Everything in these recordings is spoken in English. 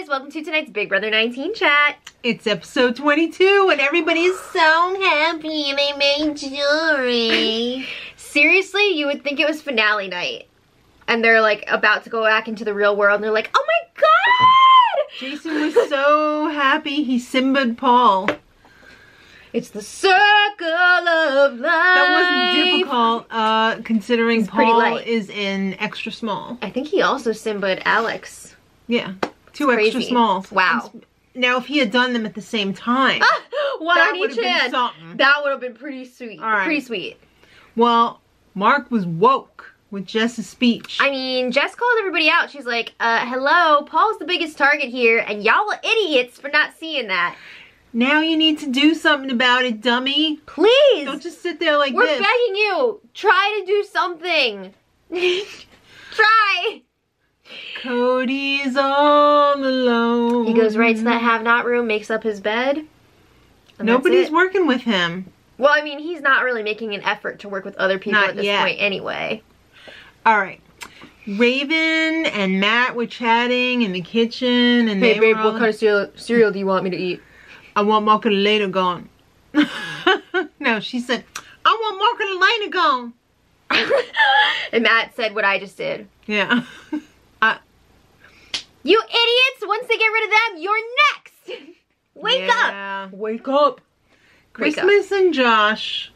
guys, welcome to tonight's Big Brother 19 chat. It's episode 22 and everybody's so happy they made jewelry. Seriously, you would think it was finale night. And they're like about to go back into the real world and they're like, oh my god! Jason was so happy he Simba'd Paul. It's the circle of life. That wasn't difficult considering Paul is in extra small. I think he also Simba'd Alex. Yeah, two extra smalls. Wow. Now if he had done them at the same time, one that on would each have been hand. something. That would have been pretty sweet. All right. Pretty sweet. Well, Mark was woke with Jess's speech. I mean, Jess called everybody out. She's like, hello, Paul's the biggest target here, and y'all are idiots for not seeing that. Now you need to do something about it, dummy. Please. Don't just sit there like We're this. begging you. Try to do something. Try. Cody's all alone. He goes right to that have-not room, makes up his bed. Nobody's working with him. Well, I mean, he's not really making an effort to work with other people at this point anyway. All right. Raven and Matt were chatting in the kitchen. And Hey, they babe, were what kind of cereal do you want me to eat? I want Mark and Elena gone. No, she said, I want Mark and Elena gone. And Matt said what I just did. Yeah. You idiots! Once they get rid of them, you're next! Wake up! Wake up. Christmas and Josh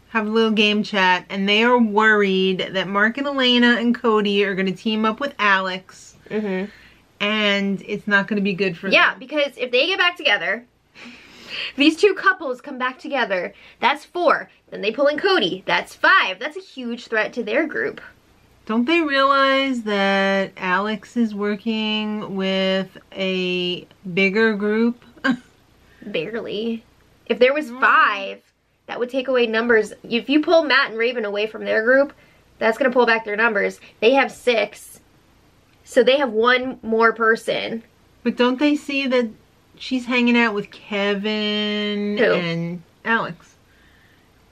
have a little game chat, and they are worried that Mark and Elena and Cody are going to team up with Alex. Mm-hmm. And it's not going to be good for them. Yeah, because if they get back together, these two couples come back together, that's 4. Then they pull in Cody, that's 5. That's a huge threat to their group. Don't they realize that Alex is working with a bigger group? Barely. If there was 5, that would take away numbers. If you pull Matt and Raven away from their group, that's going to pull back their numbers. They have 6. So they have 1 more person. But don't they see that she's hanging out with Kevin and Alex?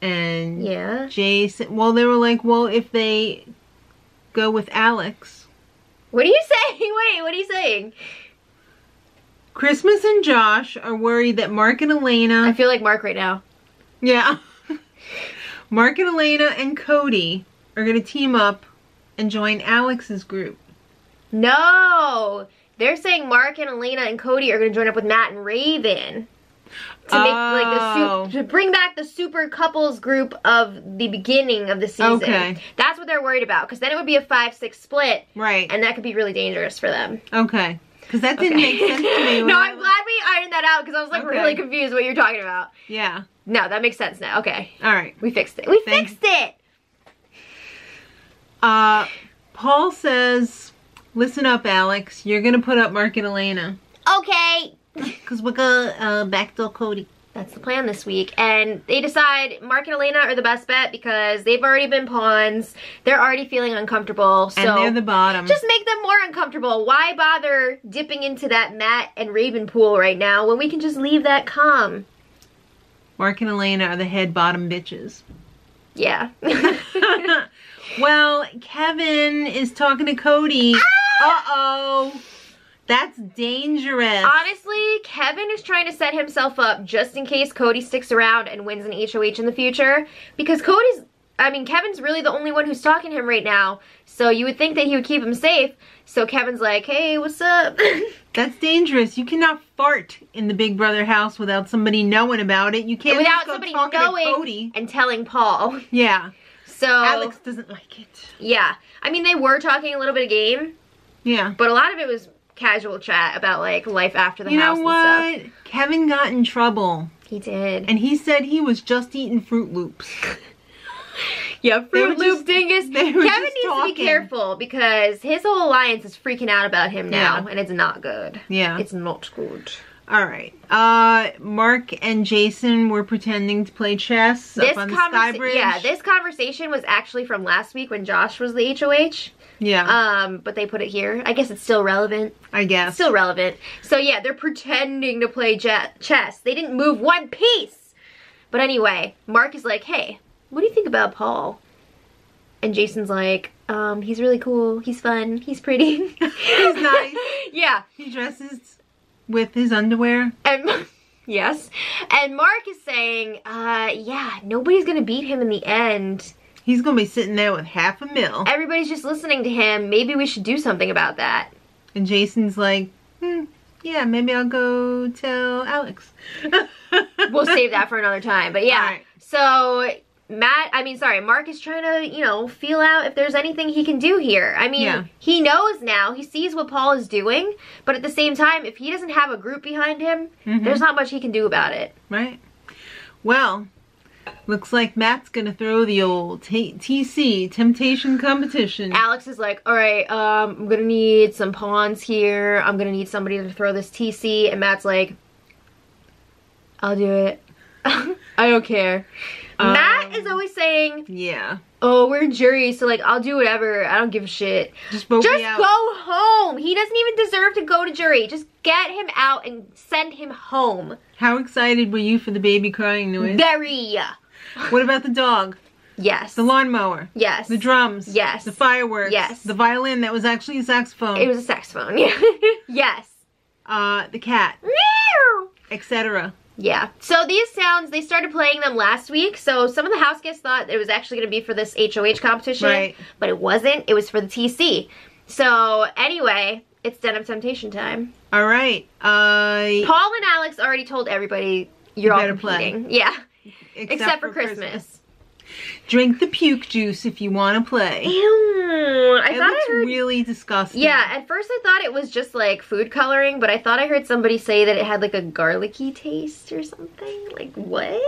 And Jason. Well, they were like, well, if they go with Alex. What are you saying? Wait, what are you saying? Christmas and Josh are worried that Mark and Elena... I feel like Mark right now. Yeah. Mark and Elena and Cody are going to team up and join Alex's group. No! They're saying Mark and Elena and Cody are going to join up with Matt and Raven. To make like to bring back the super couples group of the beginning of the season. Okay. That's what they're worried about. Because then it would be a 5-6 split. Right. And that could be really dangerous for them. Okay. Because that didn't make sense to me. No, I'm glad we ironed that out because I was like really confused what you're talking about. Yeah. No, that makes sense now. Okay. All right. We fixed it. We fixed it! Paul says, listen up, Alex. You're going to put up Mark and Elena. Okay. Because we're going to backdoor Cody. That's the plan this week. And they decide Mark and Elena are the best bet because they've already been pawns. They're already feeling uncomfortable. So and they're the bottom. Just make them more uncomfortable. Why bother dipping into that Matt and Raven pool right now when we can just leave that calm? Mark and Elena are the head bottom bitches. Yeah. Well, Kevin is talking to Cody. Uh-oh. That's dangerous. Honestly, Kevin is trying to set himself up just in case Cody sticks around and wins an HOH in the future. Because Kevin's really the only one who's talking to him right now. So you would think that he would keep him safe. So Kevin's like, hey, what's up? That's dangerous. You cannot fart in the Big Brother house without somebody knowing about it. You can't without just go somebody talking to knowing Cody and telling Paul. Yeah. So Alex doesn't like it. Yeah. I mean, they were talking a little bit of game. Yeah. But a lot of it was casual chat about like life after the house and stuff. You know what? Kevin got in trouble. He did. And he said he was just eating Fruit Loops. Yeah, Fruit Loop dingus. Kevin needs to be careful because his whole alliance is freaking out about him now, and it's not good. Yeah. It's not good. All right. Mark and Jason were pretending to play chess up on the Sky Bridge. Yeah, this conversation was actually from last week when Josh was the HOH. Yeah. But they put it here. I guess it's still relevant. I guess. Still relevant. So yeah, they're pretending to play chess. They didn't move one piece. But anyway, Mark is like, hey, what do you think about Paul? And Jason's like, he's really cool. He's fun. He's pretty. He's nice. Yeah. He dresses with his underwear. And yes. And Mark is saying, yeah, nobody's gonna beat him in the end. He's gonna be sitting there with $500,000. Everybody's just listening to him. Maybe we should do something about that. And Jason's like, yeah, maybe I'll go tell Alex. We'll save that for another time. But yeah, right. So Mark is trying to, you know, feel out if there's anything he can do here. I mean, He knows now. He sees what Paul is doing. But at the same time, if he doesn't have a group behind him, there's not much he can do about it. Right. Well, looks like Matt's gonna throw the old TC, Temptation Competition. Alex is like, alright, I'm gonna need some pawns here. I'm gonna need somebody to throw this TC. And Matt's like, I'll do it. I don't care. Matt is always saying, yeah, oh, we're jury, so like, I'll do whatever. I don't give a shit. Just vote me out. Go home. He doesn't even deserve to go to jury. Just get him out and send him home. How excited were you for the baby crying noise? Very. What about the dog? Yes. The lawnmower? Yes. The drums? Yes. The fireworks? Yes. The violin that was actually a saxophone? It was a saxophone, yeah. Yes. The cat? Meow. Etc. Yeah. So these sounds, they started playing them last week. So some of the house guests thought it was actually going to be for this HOH competition. Right. But it wasn't. It was for the TC. So anyway, it's Den of Temptation time. All right. Paul and Alex already told everybody you're all competing. Play. Yeah. Except for Christmas. Drink the puke juice if you want to play. Ew. I thought I heard really disgusting. Yeah, at first I thought it was just like food coloring, but I thought I heard somebody say that it had like a garlicky taste or something. Like, what?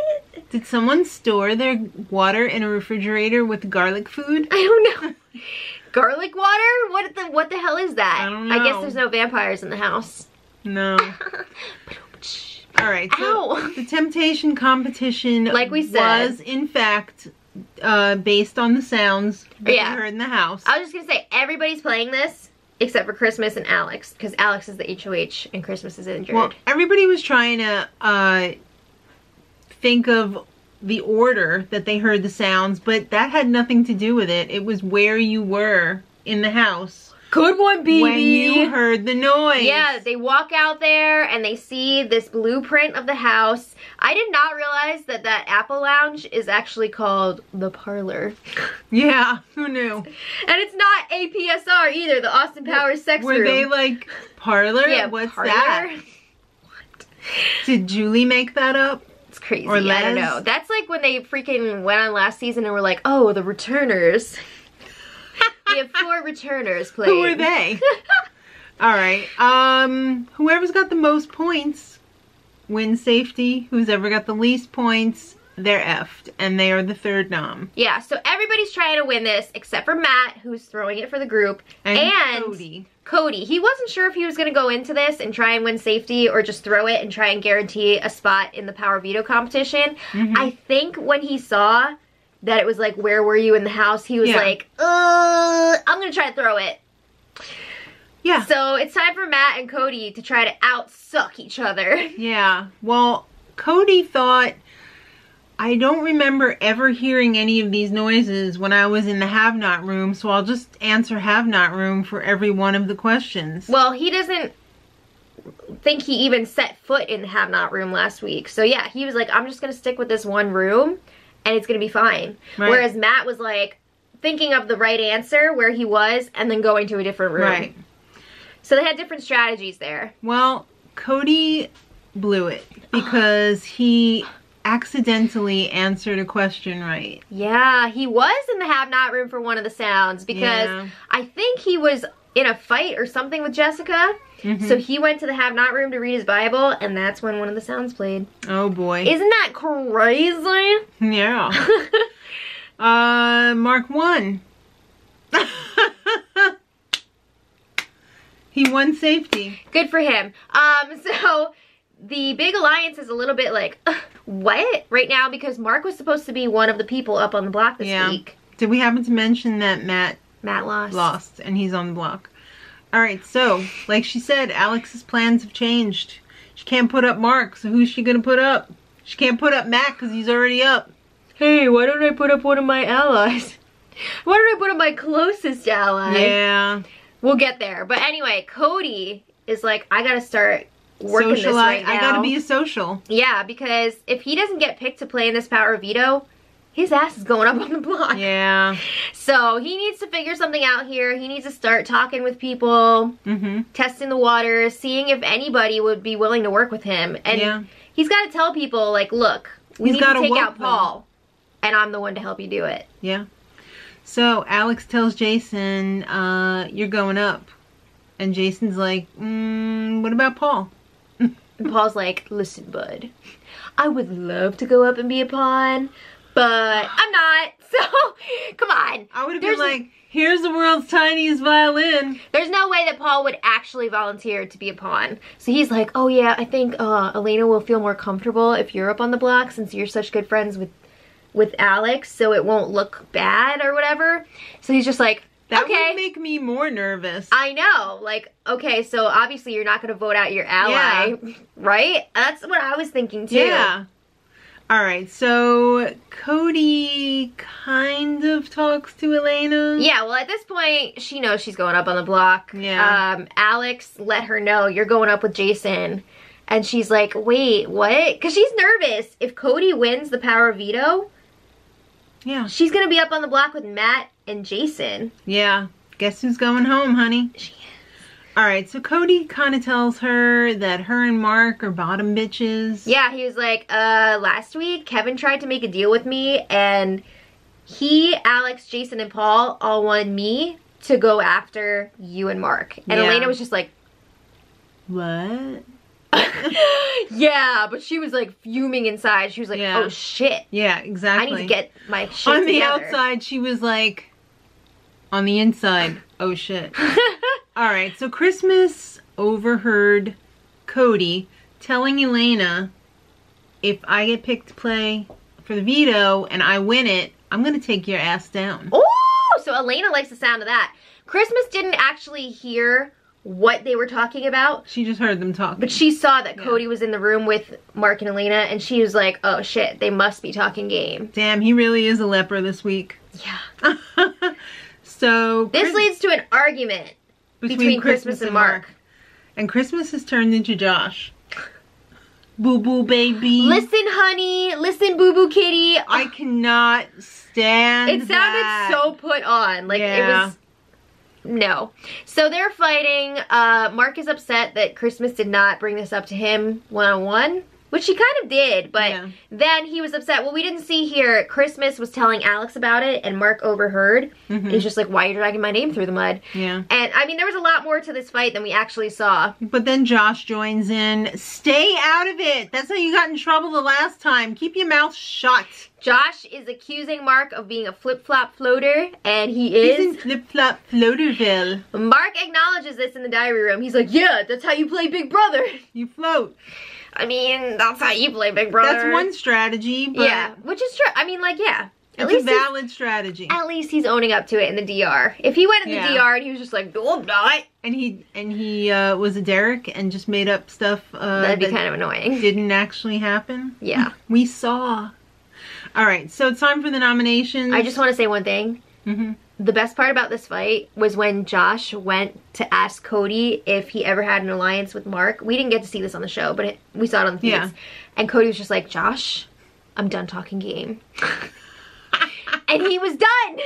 Did someone store their water in a refrigerator with garlic food? I don't know. Garlic water? What the hell is that? I don't know. I guess there's no vampires in the house. No. All right, so Ow. the Temptation Competition, like we said, was in fact based on the sounds that we heard in the house. I was just gonna say, everybody's playing this except for Christmas and Alex, because Alex is the HOH and Christmas is injured. Well, everybody was trying to think of the order that they heard the sounds, but that had nothing to do with it. It was where you were in the house. Good one, baby. When you heard the noise. Yeah, they walk out there and they see this blueprint of the house. I did not realize that that Apple Lounge is actually called the Parlor. Yeah, who knew? And it's not APSR either, the Austin Powers sex room. Were they like, Parlor? Yeah, what's Parlor? that? What? Did Julie make that up? It's crazy. Or I don't know. That's like when they freaking went on last season and were like, oh, the returners. We have 4 returners playing. Who are they? All right. Whoever's got the most points wins safety. Who's ever got the least points, they're effed. And they are the third nom. Yeah, so everybody's trying to win this except for Matt, who's throwing it for the group. And Cody. He wasn't sure if he was going to go into this and try and win safety or just throw it and try and guarantee a spot in the Power Veto competition. I think when he saw that it was like, where were you in the house? He was like, I'm going to try to throw it. Yeah. So it's time for Matt and Cody to try to out-suck each other. Yeah. Well, Cody thought, I don't remember ever hearing any of these noises when I was in the have-not room, so I'll just answer have-not room for every one of the questions. Well, he doesn't think he even set foot in the have-not room last week. So yeah, he was like, I'm just going to stick with this one room. And it's going to be fine. Right. Whereas Matt was like thinking of the right answer where he was and then going to a different room. Right. So they had different strategies there. Well, Cody blew it because he accidentally answered a question right. Yeah, he was in the have-not room for one of the sounds because I think he was in a fight or something with Jessica. So he went to the have-not room to read his Bible, and that's when one of the sounds played. Oh boy. Isn't that crazy? Yeah. Mark won. He won safety. Good for him. So the big alliance is a little bit like, what? Right now, because Mark was supposed to be one of the people up on the block this week. Did we happen to mention that Matt lost, and he's on the block? All right, so, like she said, Alex's plans have changed. She can't put up Mark, so who's she gonna put up? She can't put up Matt because he's already up. Hey, why don't I put up one of my allies? What did I put on my closest ally? Yeah. We'll get there. But anyway, Cody is like, I gotta start working this right now. I gotta be a social. Yeah, because if he doesn't get picked to play in this Power of Veto, his ass is going up on the block. Yeah. So he needs to figure something out here. He needs to start talking with people, testing the waters, seeing if anybody would be willing to work with him. And he's got to tell people, like, look, we need to take out Paul, and I'm the one to help you do it. Yeah. So Alex tells Jason, you're going up. And Jason's like, what about Paul? And Paul's like, listen, bud, I would love to go up and be a pawn, but I'm not, so come on. I would have been like, here's the world's tiniest violin. There's no way that Paul would actually volunteer to be a pawn. So he's like, oh yeah, I think Elena will feel more comfortable if you're up on the block since you're such good friends with Alex, so it won't look bad or whatever. So he's just like, that would make me more nervous. I know. Like, okay, so obviously you're not going to vote out your ally, right? That's what I was thinking too. Yeah. All right, so Cody kind of talks to Elena. Yeah, well, at this point, she knows she's going up on the block. Yeah. Alex let her know, you're going up with Jason. And she's like, wait, what? Because she's nervous. If Cody wins the Power of Veto, she's going to be up on the block with Matt and Jason. Yeah. Guess who's going home, honey? She is. All right, so Cody kind of tells her that her and Mark are bottom bitches. Yeah, he was like, last week, Kevin tried to make a deal with me, and he, Alex, Jason, and Paul all wanted me to go after you and Mark. And Elena was just like, what? Yeah, but she was like fuming inside. She was like, oh shit. Yeah, exactly. I need to get my shit on the together. outside, she was like, on the inside, oh shit. Alright, so Christmas overheard Cody telling Elena, if I get picked to play for the veto and I win it, I'm going to take your ass down. Oh, so Elena likes the sound of that. Christmas didn't actually hear what they were talking about. She just heard them talking. But she saw that Cody was in the room with Mark and Elena, and she was like, oh shit, they must be talking game. Damn, he really is a leper this week. Yeah. So this leads to an argument between Christmas and Mark. And Christmas has turned into Josh. Boo boo baby. Listen, honey. Listen, boo boo kitty. I cannot stand it. Sounded so put on. Like it was. No. So they're fighting. Mark is upset that Christmas did not bring this up to him one-on-one. Which he kind of did, but then he was upset. Well, we didn't see here. Christmas was telling Alex about it, and Mark overheard. He's just like, why are you dragging my name through the mud? Yeah. And, I mean, there was a lot more to this fight than we actually saw. But then Josh joins in. Stay out of it. That's how you got in trouble the last time. Keep your mouth shut. Josh is accusing Mark of being a flip-flop floater, and he is. He's in flip-flop floaterville. Mark acknowledges this in the diary room. He's like, yeah, that's how you play Big Brother. You float. I mean, that's how you play Big Brother. That's one strategy, but... Yeah, which is true. I mean, like, yeah. It's a valid strategy. At least he's owning up to it in the DR. If he went in the DR and he was just like, no, I'm not. And he was a Derek and just made up stuff that'd be kind of annoying. Didn't actually happen. Yeah. We saw. All right, so it's time for the nominations. I just want to say one thing. The best part about this fight was when Josh went to ask Cody if he ever had an alliance with Mark. We didn't get to see this on the show, but we saw it on the feeds. Yeah. And Cody was just like, Josh, I'm done talking game. And he was done.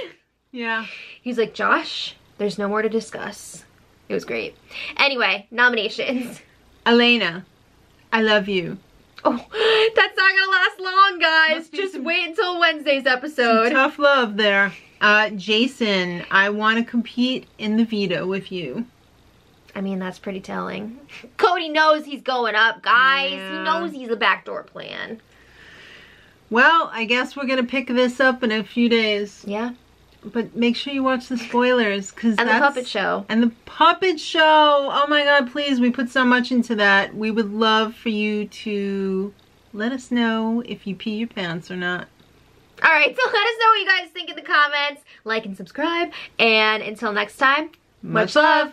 Yeah. He's like, Josh, there's no more to discuss. It was great. Anyway, nominations. Elena, I love you. Oh, that's not gonna last long, guys. Just wait until Wednesday's episode. Some tough love there. Jason, I want to compete in the veto with you. I mean, that's pretty telling. Cody knows he's going up, guys. Yeah. He knows he's a backdoor plan. Well, I guess we're going to pick this up in a few days. Yeah. But make sure you watch the spoilers. And the puppet show. And the puppet show. Oh my god, please. We put so much into that. We would love for you to let us know if you pee your pants or not. Alright, so let us know what you guys think in the comments. Like and subscribe. And until next time, much love.